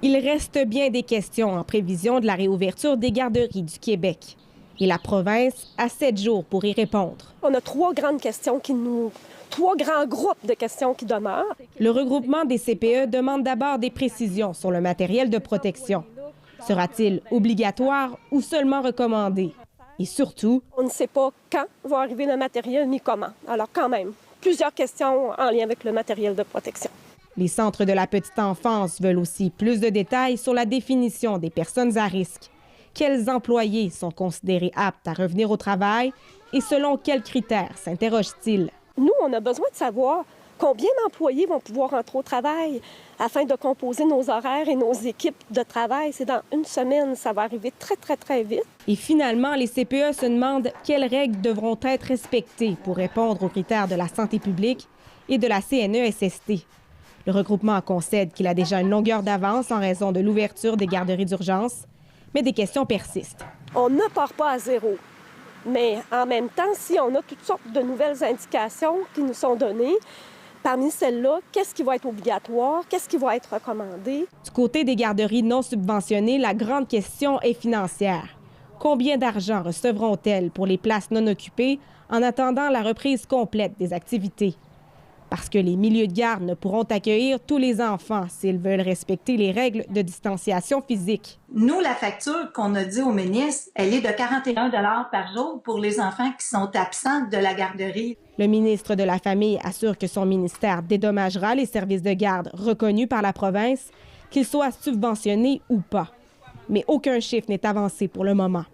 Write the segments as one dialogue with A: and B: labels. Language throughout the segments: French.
A: Il reste bien des questions en prévision de la réouverture des garderies du Québec. Et la province a 7 jours pour y répondre.
B: On a 3 grandes questions trois grands groupes de questions qui demeurent.
A: Le regroupement des CPE demande d'abord des précisions sur le matériel de protection. Sera-t-il obligatoire ou seulement recommandé? Et surtout,
B: on ne sait pas quand va arriver le matériel ni comment. Alors quand même, plusieurs questions en lien avec le matériel de protection.
A: Les centres de la petite enfance veulent aussi plus de détails sur la définition des personnes à risque. Quels employés sont considérés aptes à revenir au travail et selon quels critères s'interrogent-ils?
B: Nous, on a besoin de savoir combien d'employés vont pouvoir entrer au travail afin de composer nos horaires et nos équipes de travail. C'est dans une semaine, ça va arriver très, très, très vite.
A: Et finalement, les CPE se demandent quelles règles devront être respectées pour répondre aux critères de la santé publique et de la CNESST. Le regroupement concède qu'il a déjà une longueur d'avance en raison de l'ouverture des garderies d'urgence, mais des questions persistent.
B: On ne part pas à zéro. Mais en même temps, si on a toutes sortes de nouvelles indications qui nous sont données, parmi celles-là, qu'est-ce qui va être obligatoire, qu'est-ce qui va être recommandé?
A: Du côté des garderies non subventionnées, la grande question est financière. Combien d'argent recevront-elles pour les places non occupées en attendant la reprise complète des activités? Parce que les milieux de garde ne pourront accueillir tous les enfants s'ils veulent respecter les règles de distanciation physique.
C: Nous, la facture qu'on a dit au ministre, elle est de 41 $ par jour pour les enfants qui sont absents de la garderie.
A: Le ministre de la Famille assure que son ministère dédommagera les services de garde reconnus par la province, qu'ils soient subventionnés ou pas. Mais aucun chiffre n'est avancé pour le moment.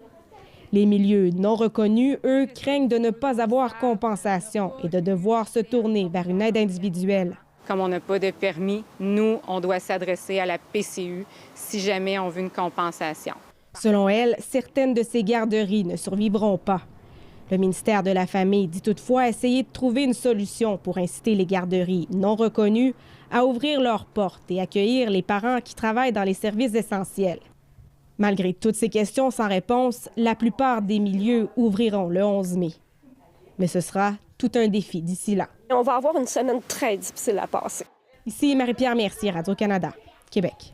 A: Les milieux non reconnus, eux, craignent de ne pas avoir compensation et de devoir se tourner vers une aide individuelle.
D: Comme on n'a pas de permis, nous, on doit s'adresser à la PCU si jamais on veut une compensation.
A: Selon elle, certaines de ces garderies ne survivront pas. Le ministère de la Famille dit toutefois essayer de trouver une solution pour inciter les garderies non reconnues à ouvrir leurs portes et accueillir les parents qui travaillent dans les services essentiels. Malgré toutes ces questions sans réponse, la plupart des milieux ouvriront le 11 mai. Mais ce sera tout un défi d'ici là.
B: On va avoir une semaine très difficile à passer.
A: Ici Marie-Pierre Mercier, Radio-Canada, Québec.